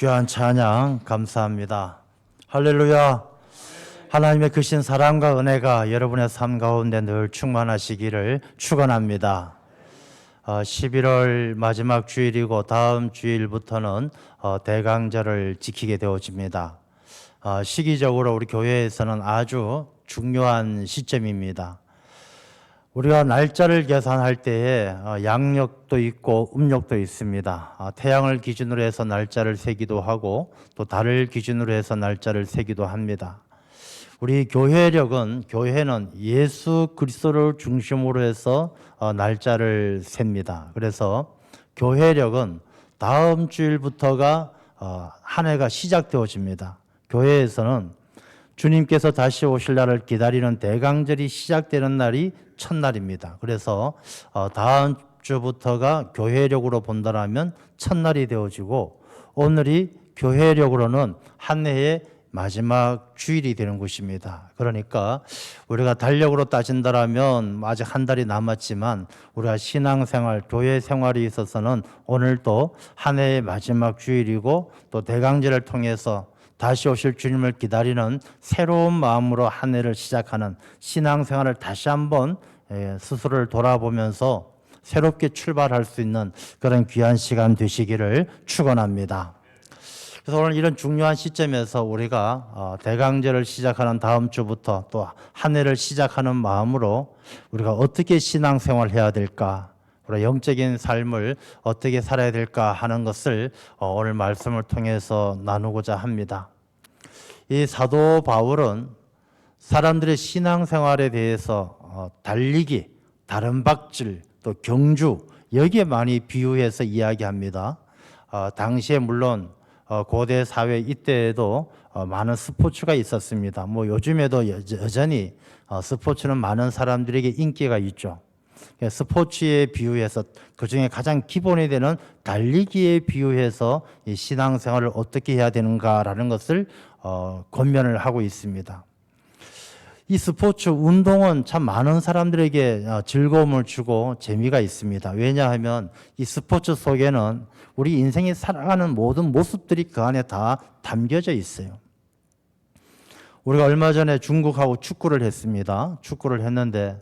귀한 찬양 감사합니다. 할렐루야. 하나님의 크신 사랑과 은혜가 여러분의 삶 가운데 늘 충만하시기를 축원합니다. 11월 마지막 주일이고 다음 주일부터는 대강절을 지키게 되어집니다. 시기적으로 우리 교회에서는 아주 중요한 시점입니다. 우리가 날짜를 계산할 때에 양력도 있고 음력도 있습니다. 태양을 기준으로 해서 날짜를 세기도 하고 또 달을 기준으로 해서 날짜를 세기도 합니다. 우리 교회는 예수 그리스도를 중심으로 해서 날짜를 셉니다. 그래서 교회력은 다음 주일부터가 한 해가 시작되어집니다. 교회에서는 주님께서 다시 오실 날을 기다리는 대강절이 시작되는 날이 첫날입니다. 그래서 다음 주부터가 교회력으로 본다면 첫날이 되어지고 오늘이 교회력으로는 한 해의 마지막 주일이 되는 것입니다. 그러니까 우리가 달력으로 따진다면 아직 한 달이 남았지만 우리가 신앙생활, 교회 생활에 있어서는 오늘도 한 해의 마지막 주일이고 또 대강절을 통해서 다시 오실 주님을 기다리는 새로운 마음으로 한 해를 시작하는 신앙생활을 다시 한번 스스로를 돌아보면서 새롭게 출발할 수 있는 그런 귀한 시간 되시기를 축원합니다. 그래서 오늘 이런 중요한 시점에서 우리가 대강절을 시작하는 다음 주부터 또 한 해를 시작하는 마음으로 우리가 어떻게 신앙생활을 해야 될까, 우리 영적인 삶을 어떻게 살아야 될까 하는 것을 오늘 말씀을 통해서 나누고자 합니다. 이 사도 바울은 사람들의 신앙생활에 대해서 달리기, 다름박질, 또 경주 여기에 많이 비유해서 이야기합니다. 당시에 물론 고대 사회 이때에도 많은 스포츠가 있었습니다. 뭐 요즘에도 여전히 스포츠는 많은 사람들에게 인기가 있죠. 스포츠에 비유해서 그중에 가장 기본이 되는 달리기에 비유해서 이 신앙생활을 어떻게 해야 되는가라는 것을 권면을 하고 있습니다. 이 스포츠 운동은 참 많은 사람들에게 즐거움을 주고 재미가 있습니다. 왜냐하면 이 스포츠 속에는 우리 인생이 살아가는 모든 모습들이 그 안에 다 담겨져 있어요. 우리가 얼마 전에 중국하고 축구를 했습니다. 축구를 했는데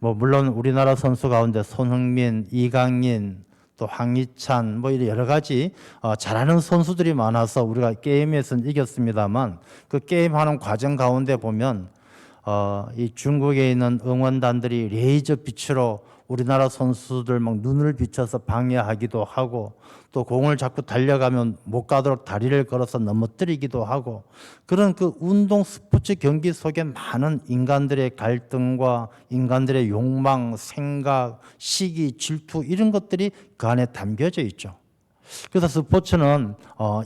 물론 우리나라 선수 가운데 손흥민, 이강인, 또 황희찬 여러 가지 잘하는 선수들이 많아서 우리가 게임에서는 이겼습니다만 그 게임하는 과정 가운데 보면 이 중국에 있는 응원단들이 레이저 빛으로 우리나라 선수들 막 눈을 비춰서 방해하기도 하고 또 공을 자꾸 달려가면 못 가도록 다리를 걸어서 넘어뜨리기도 하고 그런 그 운동 스포츠 경기 속에 많은 인간들의 갈등과 인간들의 욕망, 생각, 시기, 질투 이런 것들이 그 안에 담겨져 있죠. 그래서 스포츠는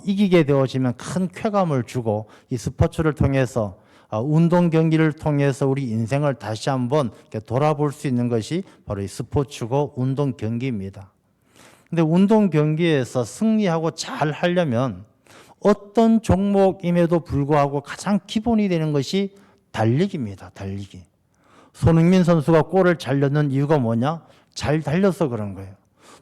이기게 되어지면 큰 쾌감을 주고 이 스포츠를 통해서 운동 경기를 통해서 우리 인생을 다시 한번 돌아볼 수 있는 것이 바로 이 스포츠고 운동 경기입니다. 근데 운동 경기에서 승리하고 잘 하려면 어떤 종목임에도 불구하고 가장 기본이 되는 것이 달리기입니다. 달리기. 손흥민 선수가 골을 잘 넣는 이유가 뭐냐? 잘 달려서 그런 거예요.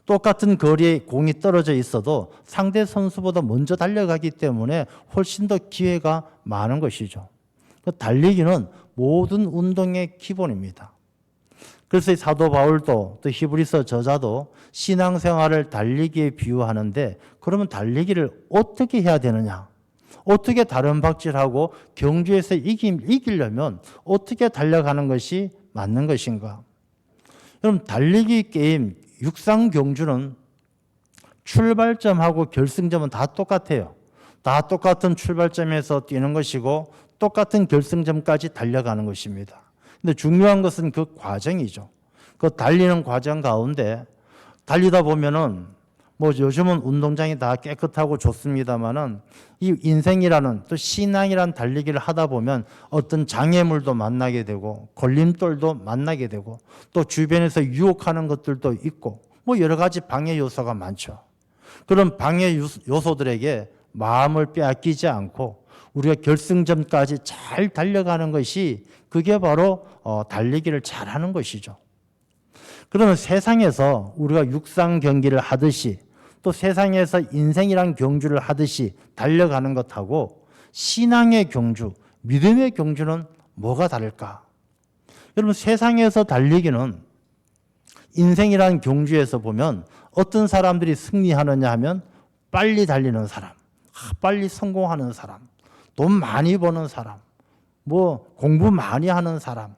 똑같은 거리에 공이 떨어져 있어도 상대 선수보다 먼저 달려가기 때문에 훨씬 더 기회가 많은 것이죠. 달리기는 모든 운동의 기본입니다. 그래서 사도 바울도 또 히브리서 저자도 신앙생활을 달리기에 비유하는데 그러면 달리기를 어떻게 해야 되느냐? 어떻게 다름박질하고 경주에서 이기려면 어떻게 달려가는 것이 맞는 것인가? 그럼 달리기 게임 육상 경주는 출발점하고 결승점은 다 똑같아요. 다 똑같은 출발점에서 뛰는 것이고 똑같은 결승점까지 달려가는 것입니다. 근데 중요한 것은 그 과정이죠. 그 달리는 과정 가운데 달리다 보면은 요즘은 운동장이 다 깨끗하고 좋습니다만은 이 인생이라는 또 신앙이라는 달리기를 하다 보면 어떤 장애물도 만나게 되고 걸림돌도 만나게 되고 또 주변에서 유혹하는 것들도 있고 여러 가지 방해 요소가 많죠. 그런 방해 요소들에게 마음을 빼앗기지 않고 우리가 결승점까지 잘 달려가는 것이 그게 바로 달리기를 잘하는 것이죠. 그러면 세상에서 우리가 육상 경기를 하듯이 또 세상에서 인생이란 경주를 하듯이 달려가는 것하고 신앙의 경주, 믿음의 경주는 뭐가 다를까? 여러분, 세상에서 달리기는 인생이란 경주에서 보면 어떤 사람들이 승리하느냐 하면 빨리 달리는 사람, 빨리 성공하는 사람, 돈 많이 버는 사람, 뭐 공부 많이 하는 사람,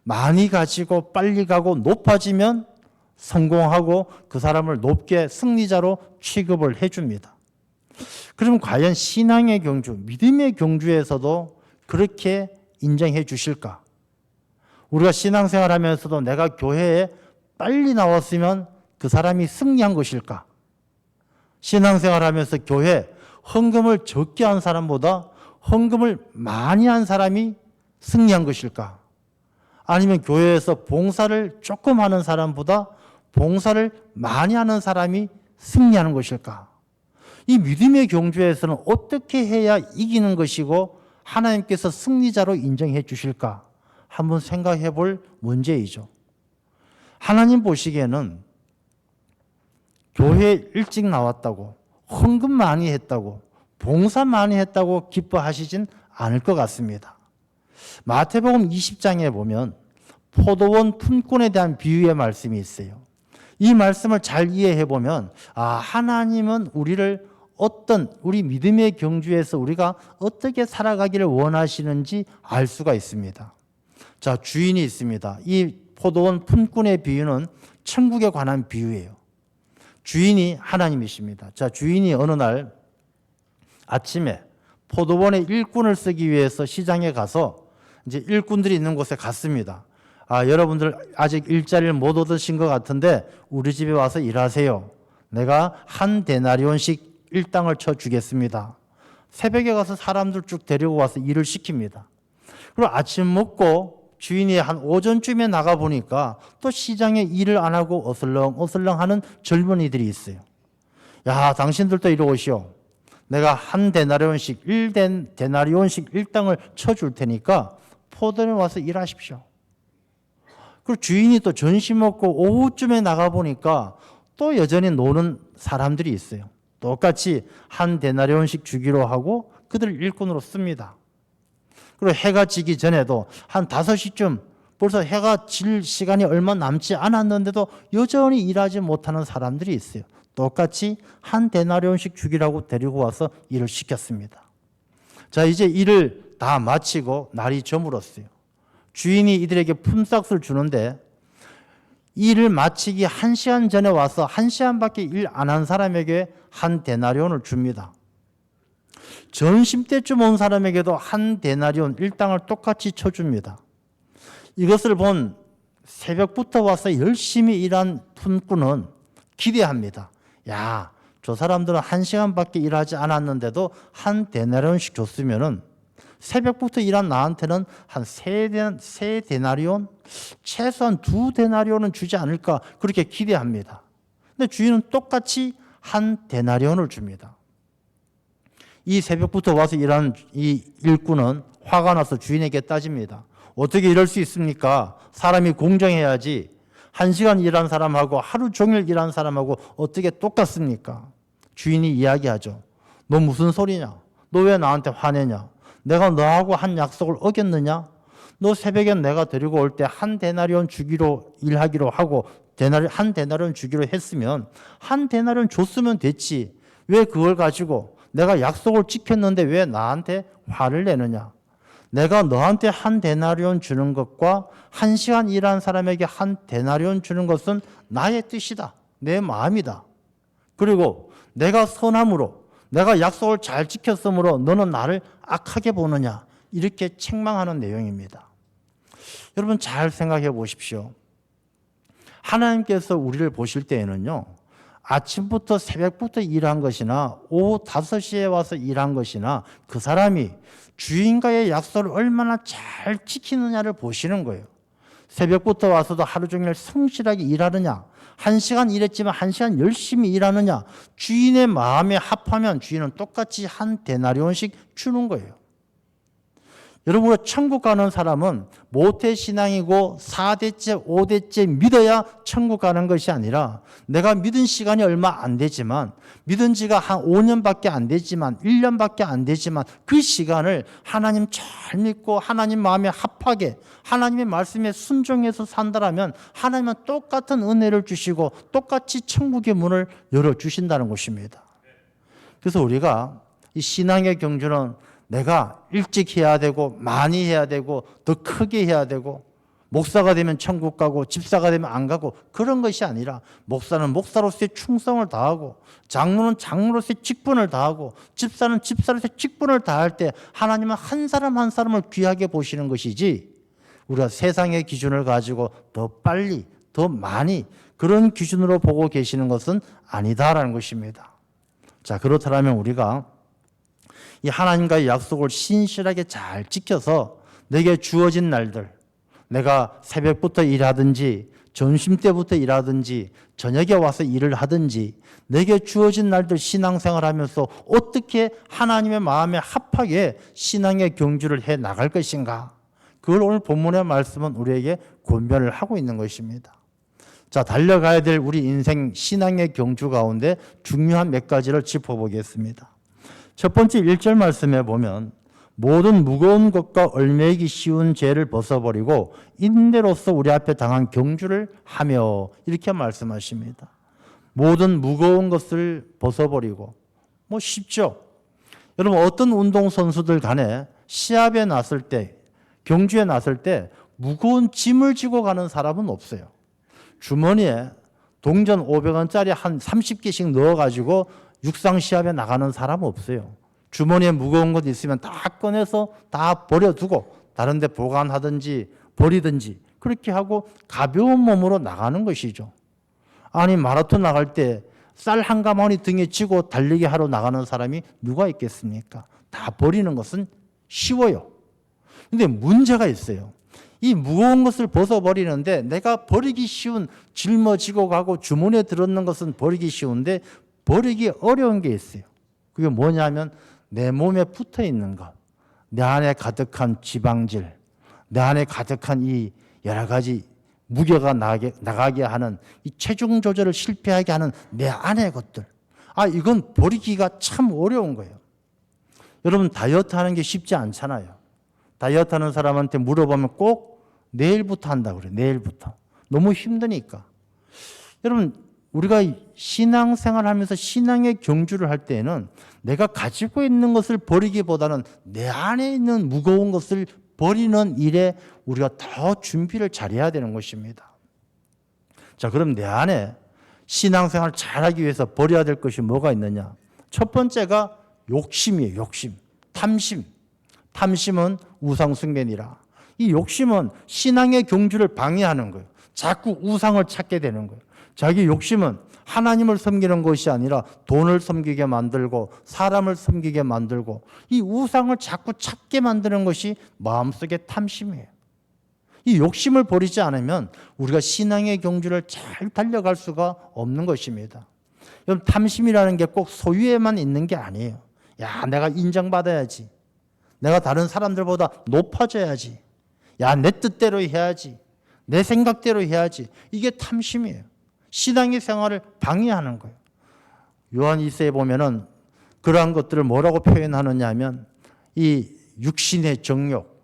많이 가지고 빨리 가고 높아지면 성공하고 그 사람을 높게 승리자로 취급을 해줍니다. 그럼 과연 신앙의 경주, 믿음의 경주에서도 그렇게 인정해 주실까? 우리가 신앙생활 하면서도 내가 교회에 빨리 나왔으면 그 사람이 승리한 것일까? 신앙생활 하면서 교회 헌금을 적게 한 사람보다 헌금을 많이 한 사람이 승리한 것일까? 아니면 교회에서 봉사를 조금 하는 사람보다 봉사를 많이 하는 사람이 승리하는 것일까? 이 믿음의 경주에서는 어떻게 해야 이기는 것이고 하나님께서 승리자로 인정해 주실까? 한번 생각해 볼 문제이죠. 하나님 보시기에는 교회 일찍 나왔다고, 헌금 많이 했다고, 봉사 많이 했다고 기뻐하시진 않을 것 같습니다. 마태복음 20장에 보면 포도원 품꾼에 대한 비유의 말씀이 있어요. 이 말씀을 잘 이해해 보면 하나님은 우리를 우리 믿음의 경주에서 우리가 어떻게 살아가기를 원하시는지 알 수가 있습니다. 자, 주인이 있습니다. 이 포도원 품꾼의 비유는 천국에 관한 비유예요. 주인이 하나님이십니다. 자, 주인이 어느 날 아침에 포도원의 일꾼을 쓰기 위해서 시장에 가서 이제 일꾼들이 있는 곳에 갔습니다. 여러분들 아직 일자리를 못 얻으신 것 같은데 우리 집에 와서 일하세요. 내가 한 데나리온씩 일당을 쳐주겠습니다. 새벽에 가서 사람들 쭉 데리고 와서 일을 시킵니다. 그리고 아침 먹고 주인이 한 오전쯤에 나가 보니까 또 시장에 일을 안 하고 어슬렁어슬렁 하는 젊은이들이 있어요. 야, 당신들도 이리 오시오. 내가 한 데나리온씩, 1데나리온씩 일당을 쳐줄 테니까 포도원에 와서 일하십시오. 그리고 주인이 또 점심 먹고 오후쯤에 나가 보니까 또 여전히 노는 사람들이 있어요. 똑같이 한 데나리온씩 주기로 하고 그들을 일꾼으로 씁니다. 그리고 해가 지기 전에도 한 5시쯤 벌써 해가 질 시간이 얼마 남지 않았는데도 여전히 일하지 못하는 사람들이 있어요. 똑같이 한 데나리온씩 주기라고 데리고 와서 일을 시켰습니다. 자, 이제 일을 다 마치고 날이 저물었어요. 주인이 이들에게 품삯을 주는데 일을 마치기 1시간 전에 와서 1시간밖에 일 안 한 사람에게 한 데나리온을 줍니다. 점심때쯤 온 사람에게도 한 데나리온 일당을 똑같이 쳐줍니다. 이것을 본 새벽부터 와서 열심히 일한 품꾼은 기대합니다. 야, 저 사람들은 1시간밖에 일하지 않았는데도 한 데나리온씩 줬으면은 새벽부터 일한 나한테는 한 세 데나리온, 최소한 2데나리온은 주지 않을까 그렇게 기대합니다. 근데 주인은 똑같이 한 데나리온을 줍니다. 이 새벽부터 와서 일하는 이 일꾼은 화가 나서 주인에게 따집니다. 어떻게 이럴 수 있습니까? 사람이 공정해야지. 1시간 일한 사람하고 하루 종일 일한 사람하고 어떻게 똑같습니까? 주인이 이야기하죠. 너 무슨 소리냐? 너 왜 나한테 화내냐? 내가 너하고 한 약속을 어겼느냐? 너 새벽에 내가 데리고 올 때 한 데나리온 주기로 일하기로 하고 한 데나리온 주기로 했으면 한 데나리온 줬으면 됐지. 왜 그걸 가지고 내가 약속을 지켰는데 왜 나한테 화를 내느냐? 내가 너한테 한 데나리온 주는 것과 1시간 일한 사람에게 한 데나리온 주는 것은 나의 뜻이다. 내 마음이다. 그리고 내가 선함으로 내가 약속을 잘 지켰으므로 너는 나를 악하게 보느냐? 이렇게 책망하는 내용입니다. 여러분 잘 생각해 보십시오. 하나님께서 우리를 보실 때에는요. 아침부터 새벽부터 일한 것이나 오후 5시에 와서 일한 것이나 그 사람이 주인과의 약속을 얼마나 잘 지키느냐를 보시는 거예요. 새벽부터 와서도 하루 종일 성실하게 일하느냐, 1시간 일했지만 1시간 열심히 일하느냐, 주인의 마음에 합하면 주인은 똑같이 한 데나리온씩 주는 거예요. 여러분, 우리가 천국 가는 사람은 모태신앙이고 4대째, 5대째 믿어야 천국 가는 것이 아니라 내가 믿은 시간이 얼마 안 되지만, 믿은 지가 한 5년밖에 안 되지만, 1년밖에 안 되지만 그 시간을 하나님 잘 믿고 하나님 마음에 합하게 하나님의 말씀에 순종해서 산다라면 하나님은 똑같은 은혜를 주시고 똑같이 천국의 문을 열어주신다는 것입니다. 그래서 우리가 이 신앙의 경주는 내가 일찍 해야 되고 많이 해야 되고 더 크게 해야 되고 목사가 되면 천국 가고 집사가 되면 안 가고 그런 것이 아니라 목사는 목사로서의 충성을 다하고 장로는 장로로서의 직분을 다하고 집사는 집사로서의 직분을 다할 때 하나님은 한 사람 한 사람을 귀하게 보시는 것이지 우리가 세상의 기준을 가지고 더 빨리 더 많이 그런 기준으로 보고 계시는 것은 아니다라는 것입니다. 자, 그렇다면 우리가 이 하나님과의 약속을 신실하게 잘 지켜서 내게 주어진 날들, 내가 새벽부터 일하든지 점심때부터 일하든지 저녁에 와서 일을 하든지 내게 주어진 날들 신앙생활하면서 어떻게 하나님의 마음에 합하게 신앙의 경주를 해 나갈 것인가, 그걸 오늘 본문의 말씀은 우리에게 권면을 하고 있는 것입니다. 자, 달려가야 될 우리 인생 신앙의 경주 가운데 중요한 몇 가지를 짚어보겠습니다. 첫 번째 1절 말씀에 보면 모든 무거운 것과 얽매이기 쉬운 죄를 벗어버리고 인내로서 우리 앞에 당한 경주를 하며 이렇게 말씀하십니다. 모든 무거운 것을 벗어버리고, 뭐 쉽죠. 여러분, 어떤 운동선수들 간에 시합에 나설 때, 경주에 나설 때 무거운 짐을 지고 가는 사람은 없어요. 주머니에 동전 500원짜리 한 30개씩 넣어가지고 육상 시합에 나가는 사람은 없어요. 주머니에 무거운 것 있으면 다 꺼내서 다 버려두고 다른 데 보관하든지 버리든지 그렇게 하고 가벼운 몸으로 나가는 것이죠. 아니, 마라톤 나갈 때 쌀 한 가마니 등에 지고 달리기 하러 나가는 사람이 누가 있겠습니까? 다 버리는 것은 쉬워요. 근데 문제가 있어요. 이 무거운 것을 벗어버리는데 내가 버리기 쉬운, 짊어지고 가고 주머니에 들었는 것은 버리기 쉬운데 버리기 어려운 게 있어요. 그게 뭐냐면 내 몸에 붙어 있는 것, 내 안에 가득한 지방질, 내 안에 가득한 이 여러 가지 무게가 나가게 하는 이 체중 조절을 실패하게 하는 내 안의 것들. 이건 버리기가 참 어려운 거예요. 여러분, 다이어트 하는 게 쉽지 않잖아요. 다이어트 하는 사람한테 물어보면 꼭 내일부터 한다고 그래요. 내일부터. 너무 힘드니까. 여러분, 우리가 신앙생활 하면서 신앙의 경주를 할 때에는 내가 가지고 있는 것을 버리기보다는 내 안에 있는 무거운 것을 버리는 일에 우리가 더 준비를 잘해야 되는 것입니다. 자, 그럼 내 안에 신앙생활을 잘하기 위해서 버려야 될 것이 뭐가 있느냐? 첫 번째가 욕심이에요. 욕심. 탐심. 탐심은 우상숭배니라. 이 욕심은 신앙의 경주를 방해하는 거예요. 자꾸 우상을 찾게 되는 거예요. 자기 욕심은 하나님을 섬기는 것이 아니라 돈을 섬기게 만들고 사람을 섬기게 만들고 이 우상을 자꾸 찾게 만드는 것이 마음속의 탐심이에요. 이 욕심을 버리지 않으면 우리가 신앙의 경주를 잘 달려갈 수가 없는 것입니다. 여러분, 탐심이라는 게 꼭 소유에만 있는 게 아니에요. 야, 내가 인정받아야지. 내가 다른 사람들보다 높아져야지. 야, 내 뜻대로 해야지. 내 생각대로 해야지. 이게 탐심이에요. 신앙의 생활을 방해하는 거예요. 요한 2세에 보면은 그러한 것들을 뭐라고 표현하느냐 하면 이 육신의 정욕,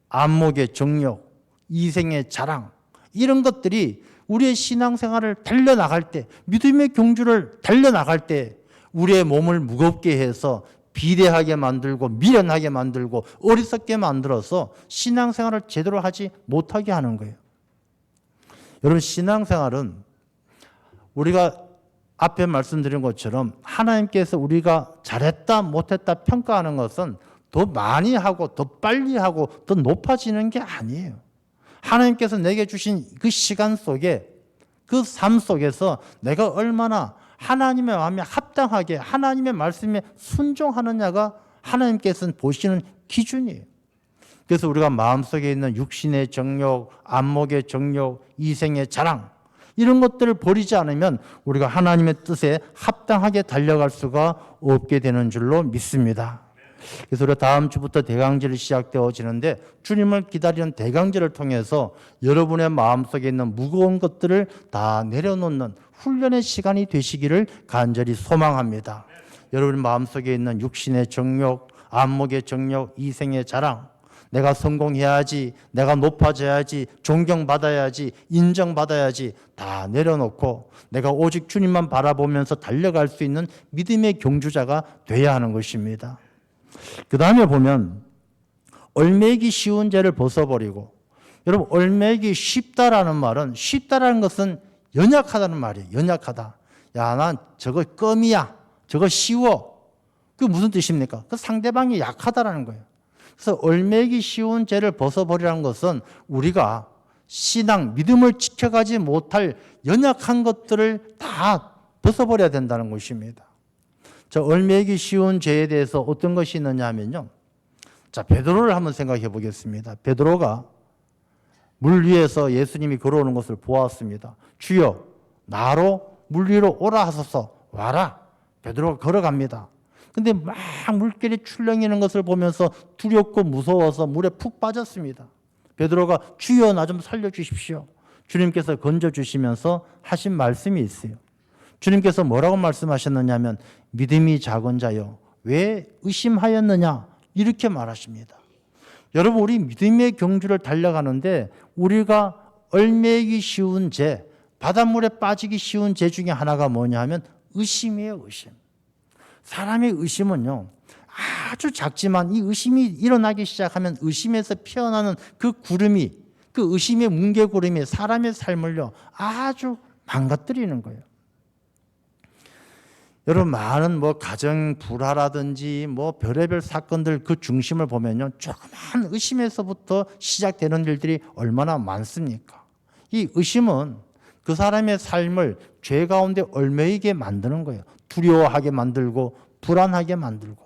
안목의 정욕, 이생의 자랑, 이런 것들이 우리의 신앙생활을 달려나갈 때, 믿음의 경주를 달려나갈 때 우리의 몸을 무겁게 해서 비대하게 만들고 미련하게 만들고 어리석게 만들어서 신앙생활을 제대로 하지 못하게 하는 거예요. 여러분, 신앙생활은 우리가 앞에 말씀드린 것처럼 하나님께서 우리가 잘했다 못했다 평가하는 것은 더 많이 하고 더 빨리 하고 더 높아지는 게 아니에요. 하나님께서 내게 주신 그 시간 속에, 그 삶 속에서 내가 얼마나 하나님의 마음에 합당하게 하나님의 말씀에 순종하느냐가 하나님께서는 보시는 기준이에요. 그래서 우리가 마음속에 있는 육신의 정욕, 안목의 정욕, 이생의 자랑, 이런 것들을 버리지 않으면 우리가 하나님의 뜻에 합당하게 달려갈 수가 없게 되는 줄로 믿습니다. 그래서 우리가 다음 주부터 대강절이 시작되어지는데 주님을 기다리는 대강절을 통해서 여러분의 마음속에 있는 무거운 것들을 다 내려놓는 훈련의 시간이 되시기를 간절히 소망합니다. 여러분의 마음속에 있는 육신의 정욕, 안목의 정욕, 이생의 자랑, 내가 성공해야지, 내가 높아져야지, 존경받아야지, 인정받아야지 다 내려놓고 내가 오직 주님만 바라보면서 달려갈 수 있는 믿음의 경주자가 돼야 하는 것입니다. 그 다음에 보면 얼매기 쉬운 죄를 벗어버리고, 여러분 얼매기 쉽다라는 말은, 쉽다라는 것은 연약하다는 말이에요. 연약하다. 야, 난 저거 껌이야. 저거 쉬워. 그게 무슨 뜻입니까? 그 상대방이 약하다라는 거예요. 그래서 얼매기 쉬운 죄를 벗어버리라는 것은 우리가 신앙, 믿음을 지켜가지 못할 연약한 것들을 다 벗어버려야 된다는 것입니다. 자, 얼매기 쉬운 죄에 대해서 어떤 것이 있느냐 하면요. 자, 베드로를 한번 생각해 보겠습니다. 베드로가 물 위에서 예수님이 걸어오는 것을 보았습니다. 주여, 나로 물 위로 오라 하소서. 와라. 베드로가 걸어갑니다. 근데 막 물결이 출렁이는 것을 보면서 두렵고 무서워서 물에 푹 빠졌습니다. 베드로가 주여, 나 좀 살려주십시오. 주님께서 건져주시면서 하신 말씀이 있어요. 주님께서 뭐라고 말씀하셨느냐 하면 믿음이 작은 자여 왜 의심하였느냐 이렇게 말하십니다. 여러분, 우리 믿음의 경주를 달려가는데 우리가 얼매기 쉬운 죄, 바닷물에 빠지기 쉬운 죄 중에 하나가 뭐냐 하면 의심이에요. 의심. 사람의 의심은요, 아주 작지만 이 의심이 일어나기 시작하면 의심에서 피어나는 그 구름이, 그 의심의 뭉게구름이 사람의 삶을요 아주 망가뜨리는 거예요. 여러분, 많은 가정 불화라든지 별의별 사건들 그 중심을 보면요, 조그만 의심에서부터 시작되는 일들이 얼마나 많습니까? 이 의심은 그 사람의 삶을 죄 가운데 얽매이게 만드는 거예요. 두려워하게 만들고 불안하게 만들고.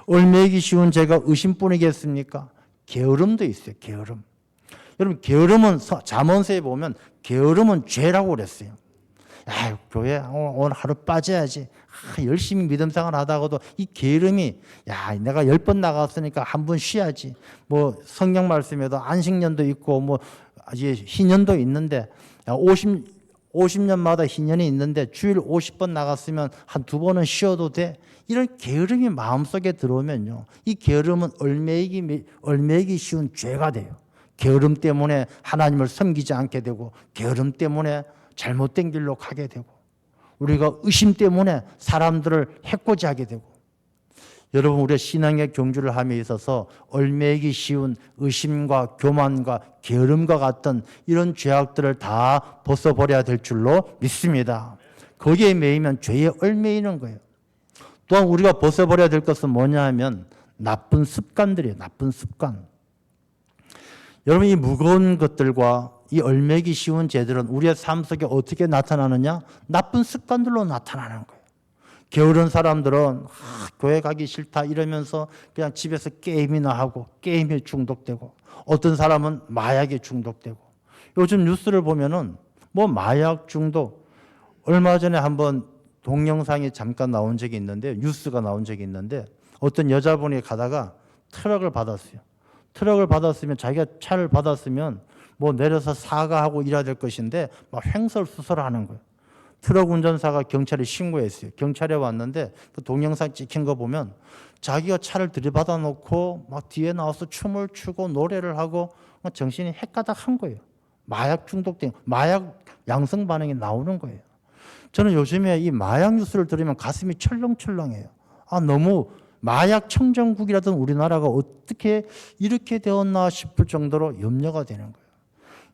얽매이기 쉬운 죄가 의심뿐이겠습니까? 게으름도 있어요. 게으름. 여러분, 게으름은 잠언서에 보면 게으름은 죄라고 그랬어요. 야, 교회 오늘 하루 빠져야지. 열심히 믿음 생활 하다가도 이 게으름이, 야, 내가 10번 나갔으니까 한 번 쉬어야지. 성경 말씀에도 안식년도 있고 이제 희년도 있는데 50년마다 희년이 있는데 주일 50번 나갔으면 한 2번은 쉬어도 돼. 이런 게으름이 마음속에 들어오면요, 이 게으름은 얽매이기 쉬운 죄가 돼요. 게으름 때문에 하나님을 섬기지 않게 되고, 게으름 때문에 잘못된 길로 가게 되고, 우리가 의심 때문에 사람들을 해코지하게 되고. 여러분, 우리가 신앙의 경주를 함에 있어서 얽매이기 쉬운 의심과 교만과 게으름과 같은 이런 죄악들을 다 벗어버려야 될 줄로 믿습니다. 거기에 매이면 죄에 얽매이는 거예요. 또한 우리가 벗어버려야 될 것은 뭐냐 하면 나쁜 습관들이에요. 나쁜 습관. 여러분, 이 무거운 것들과 이 얽매이기 쉬운 죄들은 우리의 삶 속에 어떻게 나타나느냐? 나쁜 습관들로 나타나는 거예요. 게으른 사람들은 교회 가기 싫다 이러면서 그냥 집에서 게임이나 하고 게임에 중독되고, 어떤 사람은 마약에 중독되고. 요즘 뉴스를 보면은 마약 중독, 얼마 전에 한번 동영상이 잠깐 나온 적이 있는데, 뉴스가 나온 적이 있는데, 어떤 여자분이 가다가 트럭을 받았어요. 트럭을 받았으면, 자기가 차를 받았으면 내려서 사과하고 일해야 될 것인데 막 횡설수설하는 거예요. 트럭 운전사가 경찰에 신고했어요. 경찰에 왔는데 그 동영상 찍힌 거 보면 자기가 차를 들이받아 놓고 막 뒤에 나와서 춤을 추고 노래를 하고 정신이 헷가닥한 거예요. 마약 중독된, 마약 양성 반응이 나오는 거예요. 저는 요즘에 이 마약 뉴스를 들으면 가슴이 철렁철렁해요. 너무 마약 청정국이라던 우리나라가 어떻게 이렇게 되었나 싶을 정도로 염려가 되는 거예요.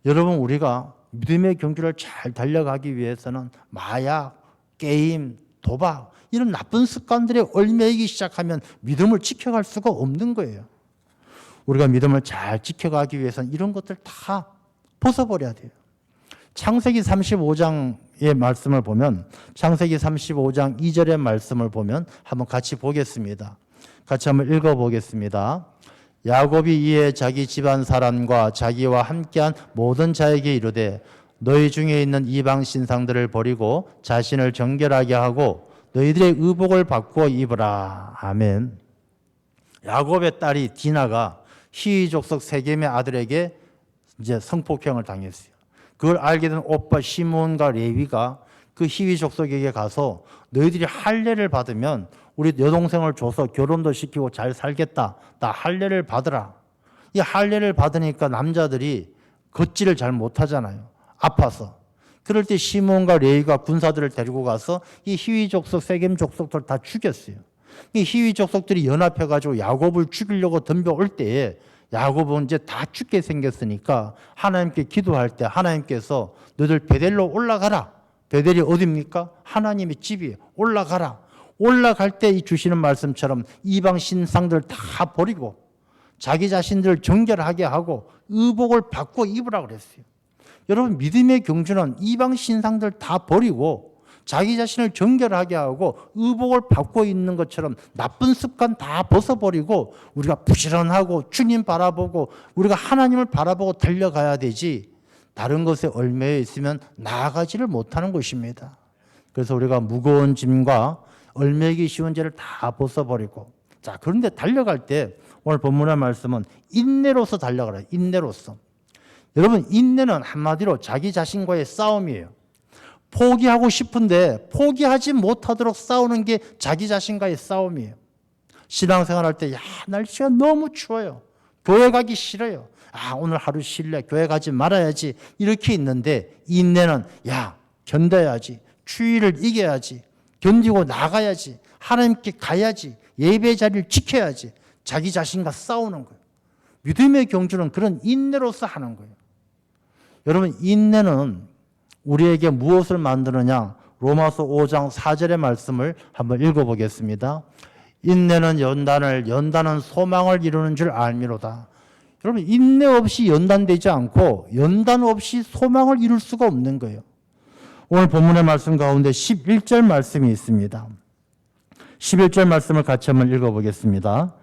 여러분, 우리가 믿음의 경주를 잘 달려가기 위해서는 마약, 게임, 도박 이런 나쁜 습관들에 얽매이기 시작하면 믿음을 지켜갈 수가 없는 거예요. 우리가 믿음을 잘 지켜가기 위해서는 이런 것들 다 벗어버려야 돼요. 창세기 35장의 말씀을 보면, 창세기 35장 2절의 말씀을 보면 한번 같이 보겠습니다. 같이 한번 읽어보겠습니다. 야곱이 이에 자기 집안 사람과 자기와 함께한 모든 자에게 이르되 너희 중에 있는 이방 신상들을 버리고 자신을 정결하게 하고 너희들의 의복을 바꾸어 입으라. 아멘. 야곱의 딸이 디나가 히위 족속 세겜의 아들에게 이제 성폭행을 당했어요. 그걸 알게 된 오빠 시몬과 레위가 그 히위 족속에게 가서 너희들이 할례를 받으면 우리 여동생을 줘서 결혼도 시키고 잘 살겠다. 나 할례를 받으라. 이 할례를 받으니까 남자들이 걷지를 잘 못하잖아요. 아파서. 그럴 때 시몬과 레위가 군사들을 데리고 가서 이 히위 족속, 세겜 족속들 다 죽였어요. 이 히위 족속들이 연합해가지고 야곱을 죽이려고 덤벼올 때에 야곱은 이제 다 죽게 생겼으니까 하나님께 기도할 때 하나님께서 너희들 베델로 올라가라. 베델이 어디입니까? 하나님의 집이에요. 올라가라. 올라갈 때 이 주시는 말씀처럼 이방 신상들 다 버리고 자기 자신들을 정결하게 하고 의복을 바꿔 입으라 그랬어요. 여러분 믿음의 경주는 이방 신상들 다 버리고 자기 자신을 정결하게 하고 의복을 바꿔 입는 것처럼 나쁜 습관 다 벗어버리고 우리가 부지런하고 주님 바라보고 우리가 하나님을 바라보고 달려가야 되지 다른 것에 얽매여 있으면 나아가지를 못하는 것입니다. 그래서 우리가 무거운 짐과 얽매이기 쉬운 죄를 다 벗어버리고 자 그런데 달려갈 때 오늘 본문의 말씀은 인내로서 달려가라. 인내로서. 여러분 인내는 한마디로 자기 자신과의 싸움이에요. 포기하고 싶은데 포기하지 못하도록 싸우는 게 자기 자신과의 싸움이에요. 신앙생활 할 때 야 날씨가 너무 추워요. 교회 가기 싫어요. 아 오늘 하루 쉴래. 교회 가지 말아야지. 이렇게 있는데 인내는 야 견뎌야지. 추위를 이겨야지. 견디고 나가야지. 하나님께 가야지. 예배 자리를 지켜야지. 자기 자신과 싸우는 거예요. 믿음의 경주는 그런 인내로서 하는 거예요. 여러분 인내는 우리에게 무엇을 만드느냐? 로마서 5장 4절의 말씀을 한번 읽어보겠습니다. 인내는 연단은 소망을 이루는 줄 알미로다. 여러분 인내 없이 연단되지 않고 연단 없이 소망을 이룰 수가 없는 거예요. 오늘 본문의 말씀 가운데 11절 말씀이 있습니다. 11절 말씀을 같이 한번 읽어보겠습니다.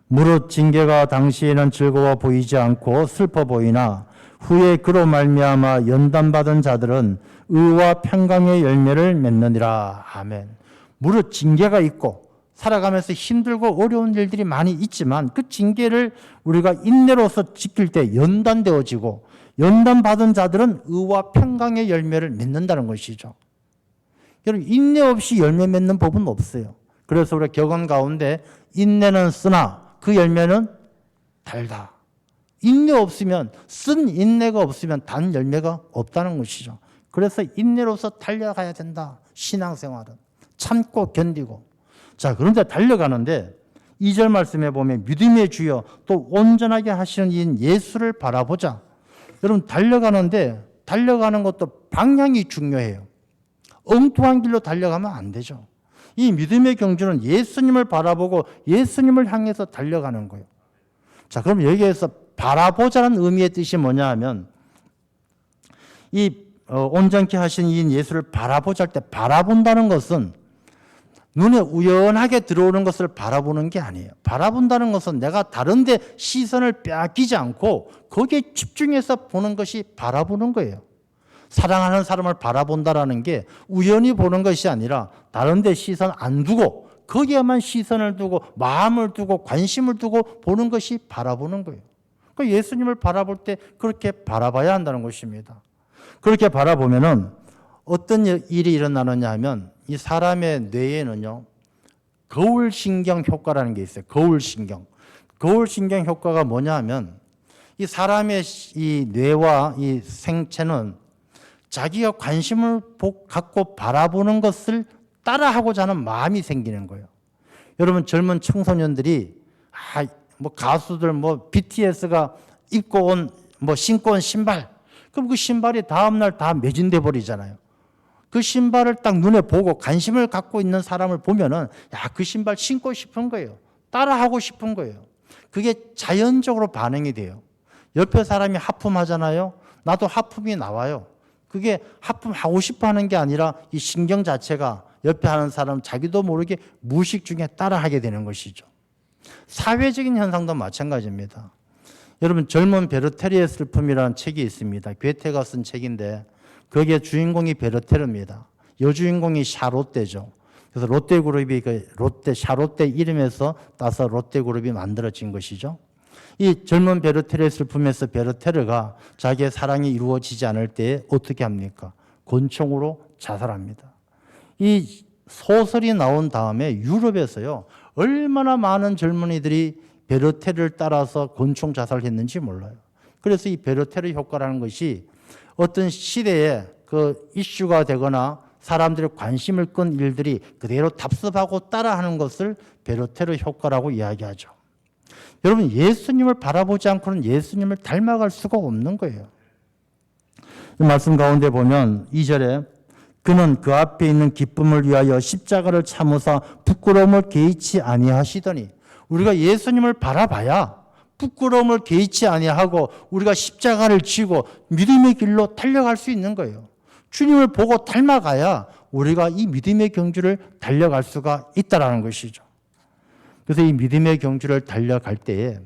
무릇 징계가 당시에는 즐거워 보이지 않고 슬퍼 보이나 후에 그로 말미암아 연단받은 자들은 의와 평강의 열매를 맺느니라. 아멘. 무릇 징계가 있고 살아가면서 힘들고 어려운 일들이 많이 있지만 그 징계를 우리가 인내로서 지킬 때 연단되어지고 연단받은 자들은 의와 평강의 열매를 맺는다는 것이죠. 여러분 인내 없이 열매 맺는 법은 없어요. 그래서 우리가 격언 가운데 인내는 쓰나 그 열매는 달다. 인내 없으면 쓴 인내가 없으면 단 열매가 없다는 것이죠. 그래서 인내로서 달려가야 된다. 신앙생활은 참고 견디고. 자 그런데 달려가는데 2절 말씀에 보면 믿음의 주여 또 온전하게 하시는 이인 예수를 바라보자. 여러분 달려가는데 달려가는 것도 방향이 중요해요. 엉뚱한 길로 달려가면 안 되죠. 이 믿음의 경주는 예수님을 바라보고 예수님을 향해서 달려가는 거예요. 자 그럼 여기에서 바라보자는 의미의 뜻이 뭐냐 하면 이 온전케 하신 이인 예수를 바라보자 할 때 바라본다는 것은 눈에 우연하게 들어오는 것을 바라보는 게 아니에요. 바라본다는 것은 내가 다른 데 시선을 빼앗기지 않고 거기에 집중해서 보는 것이 바라보는 거예요. 사랑하는 사람을 바라본다라는 게 우연히 보는 것이 아니라 다른 데 시선 안 두고 거기에만 시선을 두고 마음을 두고 관심을 두고 보는 것이 바라보는 거예요. 그러니까 예수님을 바라볼 때 그렇게 바라봐야 한다는 것입니다. 그렇게 바라보면은 어떤 일이 일어나느냐 하면 이 사람의 뇌에는요 거울신경 효과라는 게 있어요. 거울신경. 거울신경 효과가 뭐냐 하면 이 사람의 이 뇌와 이 생체는 자기가 관심을 갖고 바라보는 것을 따라하고자 하는 마음이 생기는 거예요. 여러분 젊은 청소년들이 뭐 가수들 뭐 BTS가 입고 온 뭐 신고 온 신발 그럼 그 신발이 다음날 다 매진돼 버리잖아요. 그 신발을 딱 눈에 보고 관심을 갖고 있는 사람을 보면은 야, 그 신발 신고 싶은 거예요. 따라하고 싶은 거예요. 그게 자연적으로 반응이 돼요. 옆에 사람이 하품하잖아요. 나도 하품이 나와요. 그게 하품하고 싶어 하는 게 아니라 이 신경 자체가 옆에 하는 사람 자기도 모르게 무의식 중에 따라하게 되는 것이죠. 사회적인 현상도 마찬가지입니다. 여러분 젊은 베르테르의 슬픔이라는 책이 있습니다. 괴테가 쓴 책인데 거기에 주인공이 베르테르입니다. 여주인공이 샤롯데죠. 그래서 롯데그룹이 샤롯데 이름에서 따서 롯데그룹이 만들어진 것이죠. 이 젊은 베르테르의 품에서 베르테르가 자기의 사랑이 이루어지지 않을 때 어떻게 합니까? 권총으로 자살합니다. 이 소설이 나온 다음에 유럽에서요, 얼마나 많은 젊은이들이 베르테르를 따라서 권총 자살했는지 몰라요. 그래서 이 베르테르 효과라는 것이 어떤 시대에 그 이슈가 되거나 사람들의 관심을 끈 일들이 그대로 답습하고 따라하는 것을 베르테르 효과라고 이야기하죠. 여러분, 예수님을 바라보지 않고는 예수님을 닮아갈 수가 없는 거예요. 이 말씀 가운데 보면 2절에 그는 그 앞에 있는 기쁨을 위하여 십자가를 참으사 부끄러움을 개의치 아니하시더니, 우리가 예수님을 바라봐야 부끄러움을 개의치 아니하고 우리가 십자가를 지고 믿음의 길로 달려갈 수 있는 거예요. 주님을 보고 닮아가야 우리가 이 믿음의 경주를 달려갈 수가 있다는 것이죠. 그래서 이 믿음의 경주를 달려갈 때에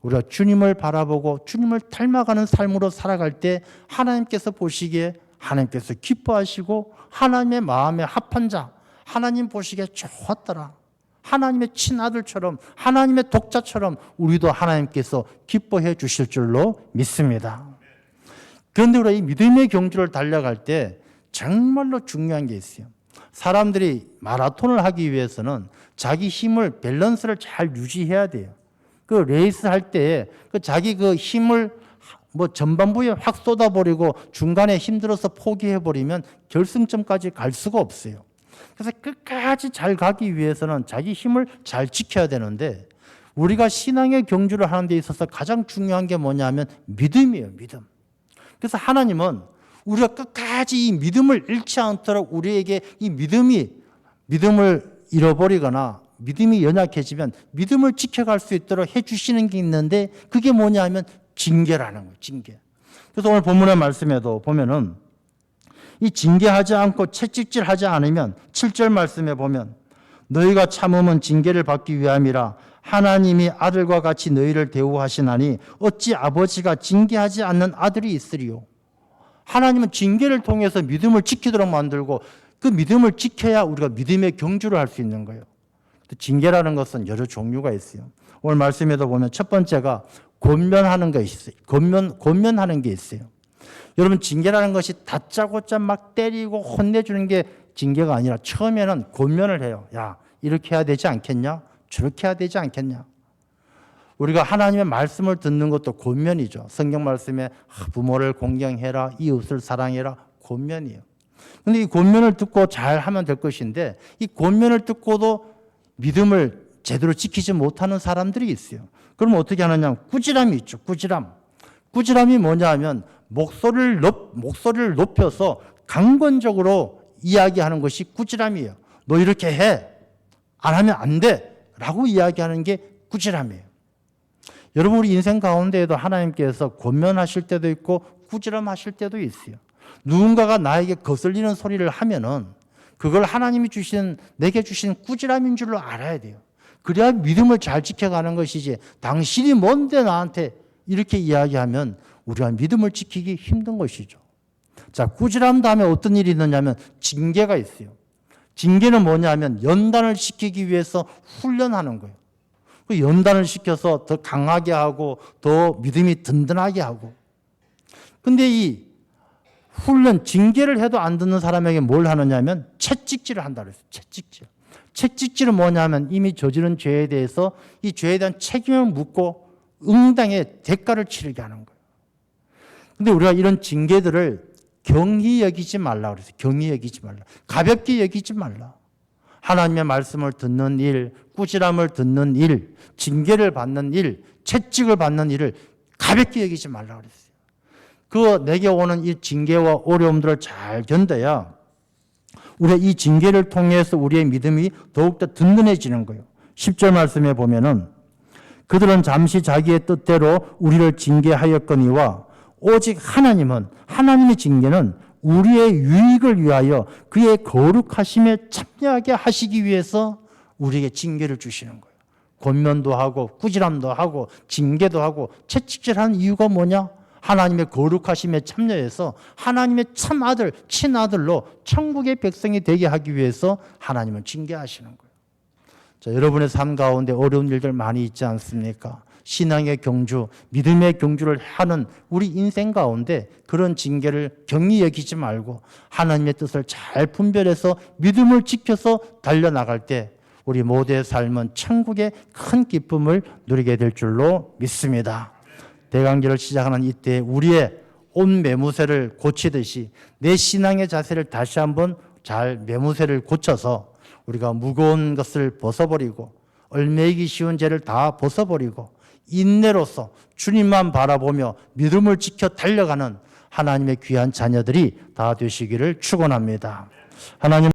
우리가 주님을 바라보고 주님을 닮아가는 삶으로 살아갈 때 하나님께서 보시기에 하나님께서 기뻐하시고 하나님의 마음에 합한 자, 하나님 보시기에 좋았더라, 하나님의 친아들처럼 하나님의 독자처럼 우리도 하나님께서 기뻐해 주실 줄로 믿습니다. 그런데 우리가 이 믿음의 경주를 달려갈 때 정말로 중요한 게 있어요. 사람들이 마라톤을 하기 위해서는 자기 힘을, 밸런스를 잘 유지해야 돼요. 그 레이스 할 때 자기 그 힘을 전반부에 확 쏟아버리고 중간에 힘들어서 포기해버리면 결승점까지 갈 수가 없어요. 그래서 끝까지 잘 가기 위해서는 자기 힘을 잘 지켜야 되는데, 우리가 신앙의 경주를 하는 데 있어서 가장 중요한 게 뭐냐면 믿음이에요. 믿음. 그래서 하나님은 우리가 끝까지 이 믿음을 잃지 않도록 우리에게 이 믿음을 잃어버리거나 믿음이 연약해지면 믿음을 지켜갈 수 있도록 해주시는 게 있는데, 그게 뭐냐면 징계라는 거예요. 징계. 그래서 오늘 본문의 말씀에도 보면은 이 징계하지 않고 채찍질하지 않으면 7절 말씀에 보면 너희가 참음은 징계를 받기 위함이라 하나님이 아들과 같이 너희를 대우하시나니 어찌 아버지가 징계하지 않는 아들이 있으리요. 하나님은 징계를 통해서 믿음을 지키도록 만들고 그 믿음을 지켜야 우리가 믿음의 경주를 할 수 있는 거예요. 징계라는 것은 여러 종류가 있어요. 오늘 말씀에도 보면 첫 번째가 권면하는 게 있어요. 권면하는 게 있어요. 여러분, 징계라는 것이 다짜고짜 막 때리고 혼내주는 게 징계가 아니라 처음에는 권면을 해요. 야, 이렇게 해야 되지 않겠냐? 저렇게 해야 되지 않겠냐? 우리가 하나님의 말씀을 듣는 것도 권면이죠. 성경 말씀에 부모를 공경해라, 이웃을 사랑해라, 권면이에요. 그런데 이 권면을 듣고 잘 하면 될 것인데, 이 권면을 듣고도 믿음을 제대로 지키지 못하는 사람들이 있어요. 그러면 어떻게 하느냐? 꾸지람이 있죠. 꾸지람이 뭐냐 하면 목소리를 높여서 강권적으로 이야기하는 것이 꾸지람이에요. 너 이렇게 해. 안 하면 안 돼. 라고 이야기하는 게 꾸지람이에요. 여러분, 우리 인생 가운데에도 하나님께서 권면하실 때도 있고 꾸지람하실 때도 있어요. 누군가가 나에게 거슬리는 소리를 하면은 그걸 하나님이 내게 주신 꾸지람인 줄로 알아야 돼요. 그래야 믿음을 잘 지켜가는 것이지, 당신이 뭔데 나한테 이렇게 이야기하면 우리가 믿음을 지키기 힘든 것이죠. 자, 꾸지람 다음에 어떤 일이 있느냐면 징계가 있어요. 징계는 뭐냐 하면 연단을 시키기 위해서 훈련하는 거예요. 그 연단을 시켜서 더 강하게 하고 더 믿음이 든든하게 하고. 근데 이 훈련, 징계를 해도 안 듣는 사람에게 뭘 하느냐면 채찍질을 한다 그랬어요. 채찍질은 뭐냐 하면 이미 저지른 죄에 대해서 이 죄에 대한 책임을 묻고 응당의 대가를 치르게 하는 거예요. 근데 우리가 이런 징계들을 경히 여기지 말라 그랬어요. 경히 여기지 말라. 가볍게 여기지 말라. 하나님의 말씀을 듣는 일, 꾸지람을 듣는 일, 징계를 받는 일, 채찍을 받는 일을 가볍게 여기지 말라 그랬어요. 내게 오는 이 징계와 어려움들을 잘 견뎌야 우리가 이 징계를 통해서 우리의 믿음이 더욱더 든든해지는 거예요. 10절 말씀에 보면은 그들은 잠시 자기의 뜻대로 우리를 징계하였거니와 오직 하나님의 징계는 우리의 유익을 위하여 그의 거룩하심에 참여하게 하시기 위해서 우리에게 징계를 주시는 거예요. 권면도 하고 꾸지람도 하고 징계도 하고 채찍질하는 이유가 뭐냐? 하나님의 거룩하심에 참여해서 하나님의 참 아들, 친아들로 천국의 백성이 되게 하기 위해서 하나님은 징계하시는 거예요. 자, 여러분의 삶 가운데 어려운 일들 많이 있지 않습니까? 신앙의 경주, 믿음의 경주를 하는 우리 인생 가운데 그런 징계를 경히 여기지 말고 하나님의 뜻을 잘 분별해서 믿음을 지켜서 달려나갈 때 우리 모두의 삶은 천국의 큰 기쁨을 누리게 될 줄로 믿습니다. 대강절을 시작하는 이때 우리의 온 매무새를 고치듯이 내 신앙의 자세를 다시 한번 잘 매무새를 고쳐서 우리가 무거운 것을 벗어버리고 얽매이기 쉬운 죄를 다 벗어버리고 인내로서 주님만 바라보며 믿음을 지켜 달려가는 하나님의 귀한 자녀들이 다 되시기를 축원합니다. 하나님